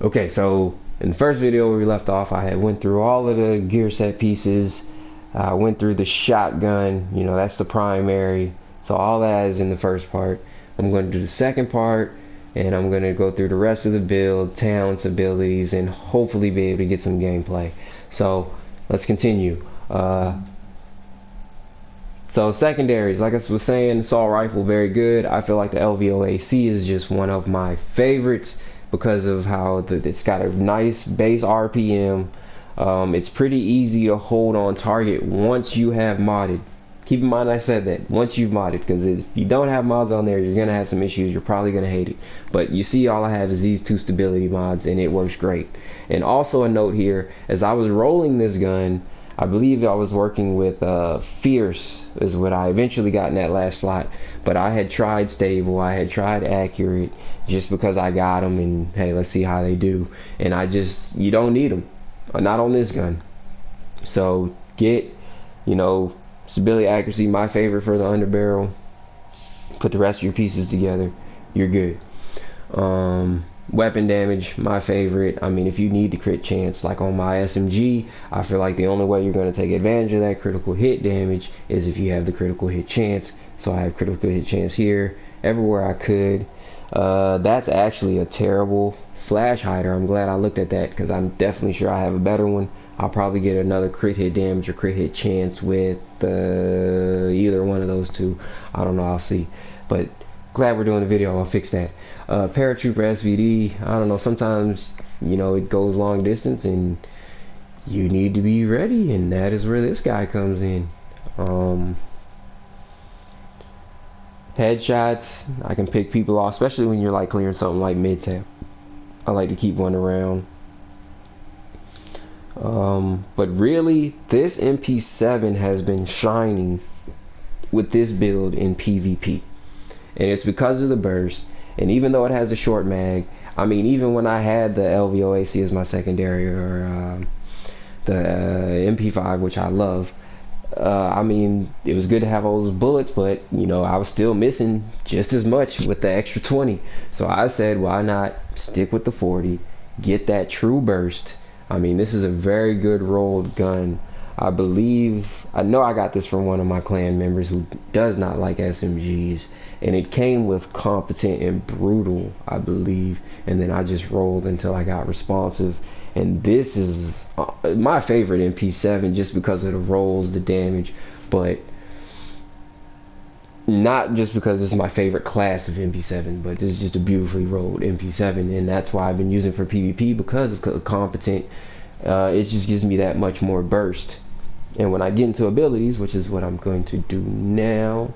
Okay, so in the first video where we left off, I had went through all of the gear set pieces. I went through the shotgun, you know, that's the primary. So all that is in the first part. I'm going to do the second part, and I'm going to go through the rest of the build, talents, abilities, and hopefully be able to get some gameplay. So let's continue. So secondaries, like I was saying, assault rifle, very good. I feel like the LVOAC is just one of my favorites because of how it's got a nice base RPM. It's pretty easy to hold on target once you have modded. Keep in mind I said that, once you've modded, because if you don't have mods on there, you're going to have some issues. You're probably going to hate it. But you see, all I have is these two stability mods, and it works great. And also a note here, as I was rolling this gun, I believe I was working with Fierce is what I eventually got in that last slot, but I had tried stable, I had tried accurate, just because I got them, and hey, let's see how they do. And you don't need them, not on this gun. So get, you know, stability, accuracy, my favorite for the underbarrel. Put the rest of your pieces together, you're good. Weapon damage, my favorite. I mean, if you need the crit chance, like on my SMG, I feel like the only way you're going to take advantage of that critical hit damage is if you have the critical hit chance. So I have critical hit chance here, everywhere I could. That's actually a terrible flash hider. I'm glad I looked at that, because I'm definitely sure I have a better one. I'll probably get another crit hit damage or crit hit chance with either one of those two. I don't know, I'll see. But glad we're doing the video. I'll fix that. Paratrooper SVD, I don't know, sometimes, you know, it goes long distance and you need to be ready, and that is where this guy comes in. Headshots, I can pick people off, especially when you're like clearing something like mid-tap. I like to keep one around. But really, this MP7 has been shining with this build in PvP. And it's because of the burst. And even though it has a short mag, I mean, even when I had the LVOAC as my secondary, or the MP5, which I love, I mean, it was good to have all those bullets, but you know, I was still missing just as much with the extra 20. So I said, why not stick with the 40, get that true burst. I mean, this is a very good rolled gun. I know I got this from one of my clan members who does not like SMGs, and it came with competent and brutal, I believe, and then I just rolled until I got responsive. And this is my favorite MP7 just because of the rolls, the damage, but not just because it's my favorite class of MP7, but this is just a beautifully rolled MP7, and that's why I've been using for PvP, because of competent. It just gives me that much more burst. And when I get into abilities, which is what I'm going to do now,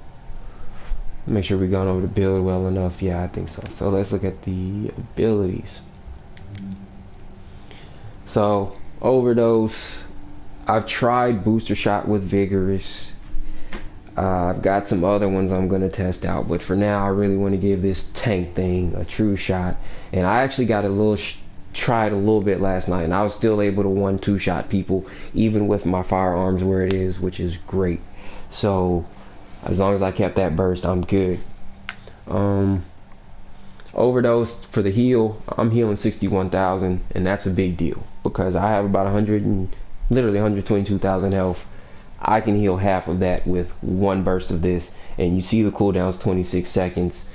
make sure we've gone over the build well enough. Yeah, I think so. So let's look at the abilities. So overdose, I've tried booster shot with vigorous. I've got some other ones I'm going to test out, but for now I really want to give this tank thing a true shot. And I actually got a little tried a little bit last night, and I was still able to 1-2 shot people even with my firearms where it is, which is great. So as long as I kept that burst, I'm good. Overdose, for the heal, I'm healing 61,000, and that's a big deal because I have about 122,000 health. I can heal half of that with one burst of this, and you see the cooldown's 26 seconds.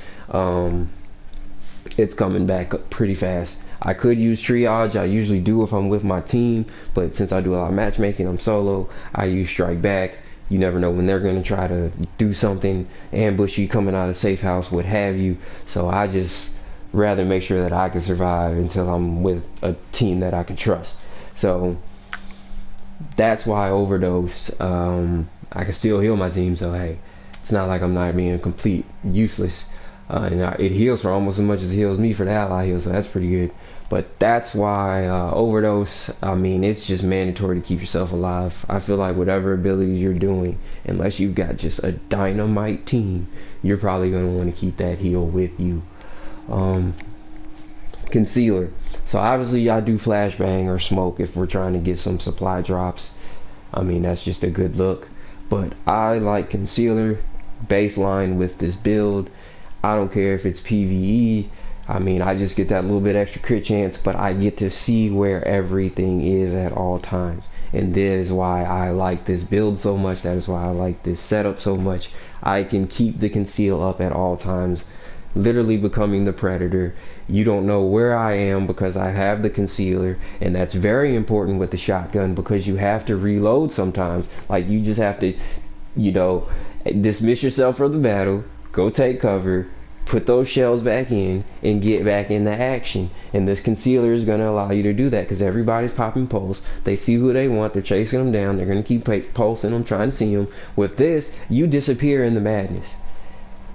It's coming back up pretty fast. I could use triage, I usually do if I'm with my team, but since I do a lot of matchmaking, I'm solo, I use strike back. You never know when they're going to try to do something, ambush you coming out of safe house, what have you. So I just rather make sure that I can survive until I'm with a team that I can trust. So that's why overdose. I can still heal my team, so hey, it's not like I'm not being complete useless. And it heals for almost as much as it heals me for the ally heal, so that's pretty good. But that's why overdose, I mean, it's just mandatory to keep yourself alive. I feel like whatever abilities you're doing, unless you've got just a dynamite team, you're probably going to want to keep that heal with you. Concealer, so obviously I do flashbang or smoke if we're trying to get some supply drops. I mean, that's just a good look, but I like concealer baseline with this build. I don't care if it's PvE. I mean, I just get that little bit extra crit chance, but I get to see where everything is at all times. And that is why I like this build so much. That is why I like this setup so much. I can keep the conceal up at all times, literally becoming the predator. You don't know where I am because I have the concealer, and that's very important with the shotgun because you have to reload sometimes. Like, you just have to, you know, dismiss yourself from the battle, go take cover, put those shells back in, and get back into action. And this concealer is going to allow you to do that because everybody's popping pulse. They see who they want, they're chasing them down, they're going to keep pulsing them, trying to see them. With this, you disappear in the madness.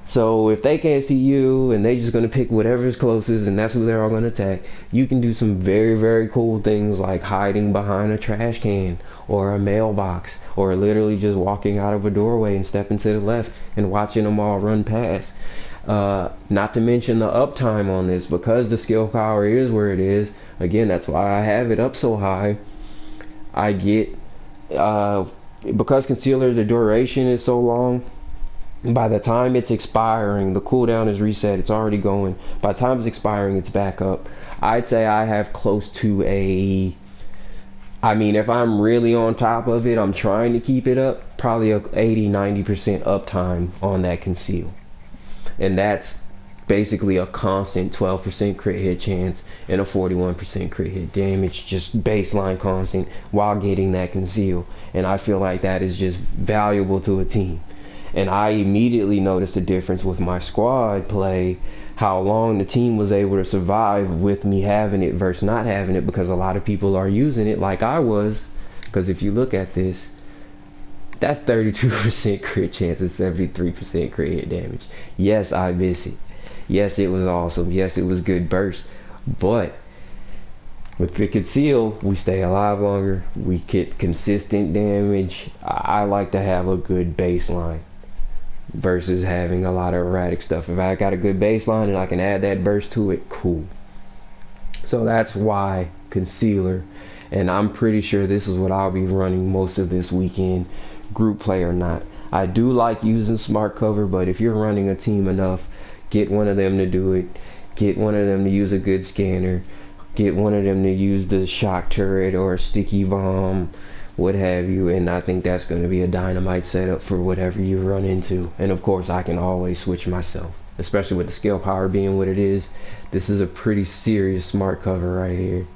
So if they can't see you and they just going to pick whatever's closest and that's who they're all going to attack, you can do some very, very cool things like hiding behind a trash can or a mailbox, or literally just walking out of a doorway and stepping to the left and watching them all run past. Not to mention the uptime on this, because the skill power is where it is. Again, that's why I have it up so high. I get, because concealer, the duration is so long, by the time it's expiring, the cooldown is reset, it's already going. By the time it's expiring, it's back up. I'd say I have close to a, I mean, if I'm really on top of it, I'm trying to keep it up, probably a 80-90% uptime on that conceal. And that's basically a constant 12% crit hit chance and a 41% crit hit damage, just baseline constant, while getting that conceal. And I feel like that is just valuable to a team. And I immediately noticed a difference with my squad play, how long the team was able to survive with me having it versus not having it, because a lot of people are using it like I was. Because if you look at this, that's 32% crit chance and 73% crit hit damage. Yes, I miss it. Yes, it was awesome. Yes, it was good burst. But with the conceal, we stay alive longer. We get consistent damage. I like to have a good baseline versus having a lot of erratic stuff. If I got a good baseline and I can add that burst to it, cool. So that's why concealer, and I'm pretty sure this is what I'll be running most of this weekend, group play or not. I do like using smart cover, but if you're running a team enough, get one of them to do it. Get one of them to use a good scanner. Get one of them to use the shock turret or a sticky bomb, what have you, and I think that's going to be a dynamite setup for whatever you run into. And of course, I can always switch myself, especially with the skill power being what it is. This is a pretty serious smart cover right here.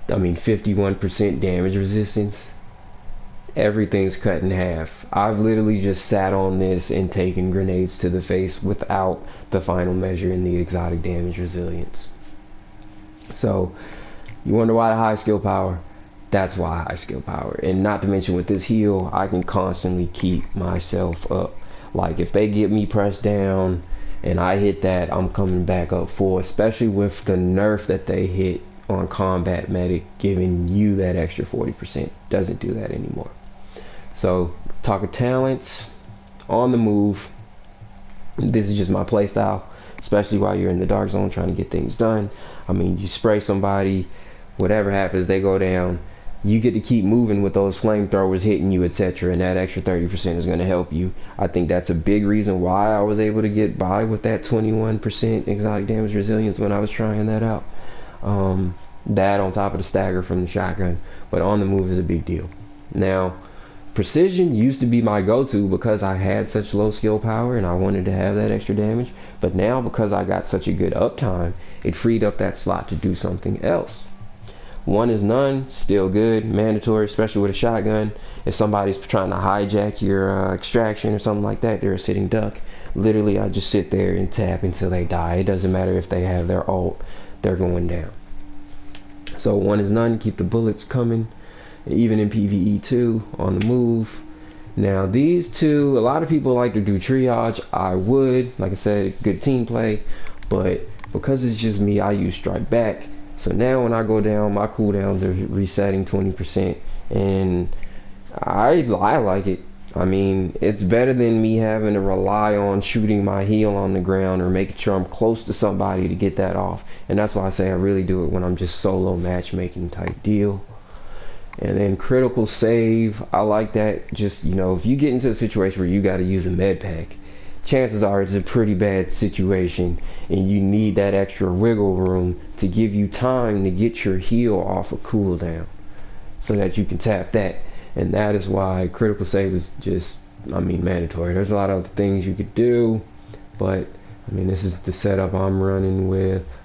I mean, 51% damage resistance. Everything's cut in half. I've literally just sat on this and taken grenades to the face without the final measure in the exotic damage resilience. So you wonder why the high skill power? That's why high skill power. And not to mention with this heal, I can constantly keep myself up. Like if they get me pressed down and I hit that, I'm coming back up full, especially with the nerf that they hit on combat medic, giving you that extra 40%. Doesn't do that anymore. So let's talk of talents. On the move, this is just my playstyle, especially while you're in the dark zone trying to get things done. I mean, you spray somebody, whatever happens, they go down. You get to keep moving with those flamethrowers hitting you, etc. And that extra 30% is going to help you. I think that's a big reason why I was able to get by with that 21% exotic damage resilience when I was trying that out. That on top of the stagger from the shotgun. But on the move is a big deal. Now, precision used to be my go-to because I had such low skill power and I wanted to have that extra damage. But now, because I got such a good uptime, it freed up that slot to do something else. One is none, still good, mandatory, especially with a shotgun. If somebody's trying to hijack your extraction or something like that, they're a sitting duck. Literally, I just sit there and tap until they die. It doesn't matter if they have their ult, they're going down. So one is none, keep the bullets coming, even in PvE2, on the move. Now these two, a lot of people like to do triage. I would, like I said, good team play, but because it's just me, I use strike back. So now when I go down, my cooldowns are resetting 20%, and I like it. I mean, it's better than me having to rely on shooting my heel on the ground or making sure I'm close to somebody to get that off. And that's why I say I really do it when I'm just solo matchmaking type deal. And then critical save, I like that. Just, you know, if you get into a situation where you got to use a med pack, chances are it's a pretty bad situation and you need that extra wiggle room to give you time to get your heal off of cooldown so that you can tap that. And that is why critical save is just, I mean, mandatory. There's a lot of other things you could do, but I mean, this is the setup I'm running with.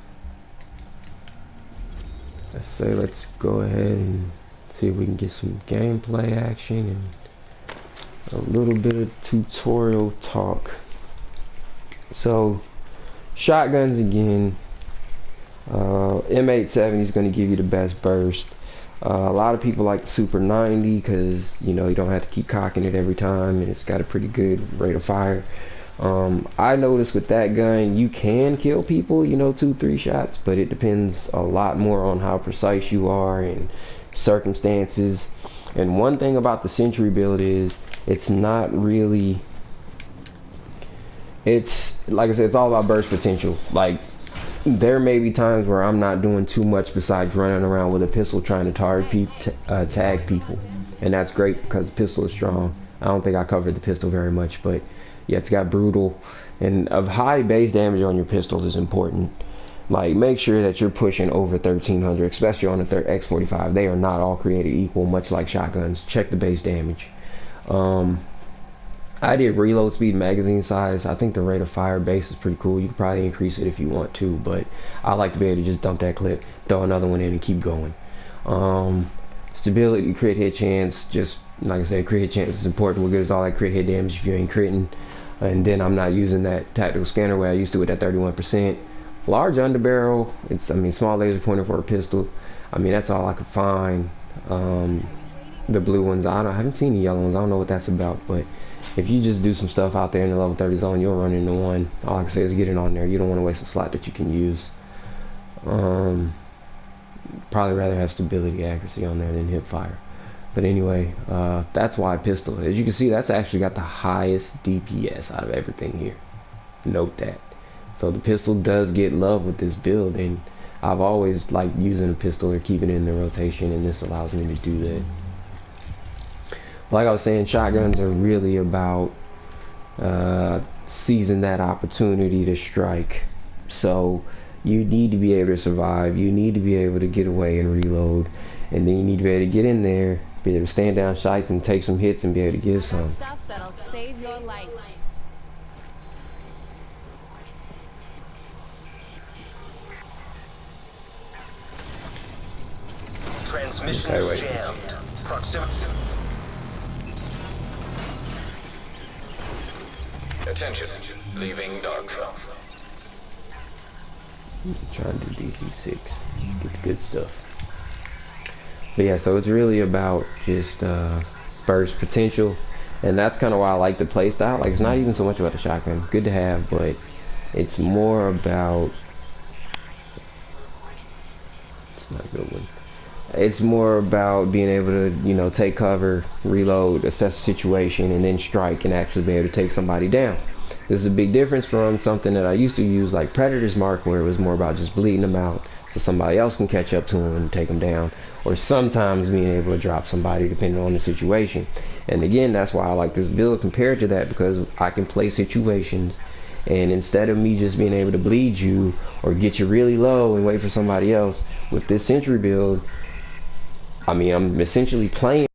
Let's go ahead and see if we can get some gameplay action and a little bit of tutorial talk. So shotguns again, M870 is going to give you the best burst. A lot of people like the Super 90 because you know you don't have to keep cocking it every time and it's got a pretty good rate of fire. I noticed with that gun you can kill people, you know, 2-3 shots, but it depends a lot more on how precise you are and circumstances. And one thing about the Sentry build is it's not really, it's like I said, it's all about burst potential. Like there may be times where I'm not doing too much besides running around with a pistol trying to tag people, and that's great because the pistol is strong. I don't think I covered the pistol very much, but yeah, it's got brutal, and of high base damage on your pistol is important. Like make sure that you're pushing over 1300, especially on the X45. They are not all created equal, much like shotguns. Check the base damage. I did reload speed, magazine size. I think the rate of fire base is pretty cool. You can probably increase it if you want to, but I like to be able to just dump that clip, throw another one in, and keep going. Stability, crit hit chance, just like I said, crit hit chance is important. What good is all that crit hit damage if you ain't critting? And then I'm not using that tactical scanner where I used to with that 31%. Large underbarrel, it's, I mean, small laser pointer for a pistol. I mean, that's all I could find. The blue ones, I haven't seen the yellow ones. I don't know what that's about, but if you just do some stuff out there in the level 30 zone, you'll run into one. All I can say is get it on there. You don't want to waste a slot that you can use. Probably rather have stability, accuracy on there than hip fire. But anyway, that's why pistol. As you can see, that's actually got the highest DPS out of everything here. Note that. So the pistol does get love with this build, and I've always liked using a pistol or keeping it in the rotation, and this allows me to do that. Like I was saying, shotguns are really about seizing that opportunity to strike. So you need to be able to survive, you need to be able to get away and reload, and then you need to be able to get in there, be able to stand down shots and take some hits and be able to give some. Stuff that'll save your life. Transmissions jammed. Proximity. Attention. Leaving dark zone. Trying to do DC6, get the good stuff. But yeah, so it's really about just burst potential, and that's kind of why I like the play style. Like, it's not even so much about the shotgun, good to have, but it's more about, it's not a good one. It's more about being able to, you know, take cover, reload, assess the situation, and then strike and actually be able to take somebody down. This is a big difference from something that I used to use like Predator's Mark, where it was more about just bleeding them out so somebody else can catch up to them and take them down, or sometimes being able to drop somebody depending on the situation. And again, that's why I like this build compared to that, because I can play situations, and instead of me just being able to bleed you or get you really low and wait for somebody else, with this Sentry build, I mean, I'm essentially playing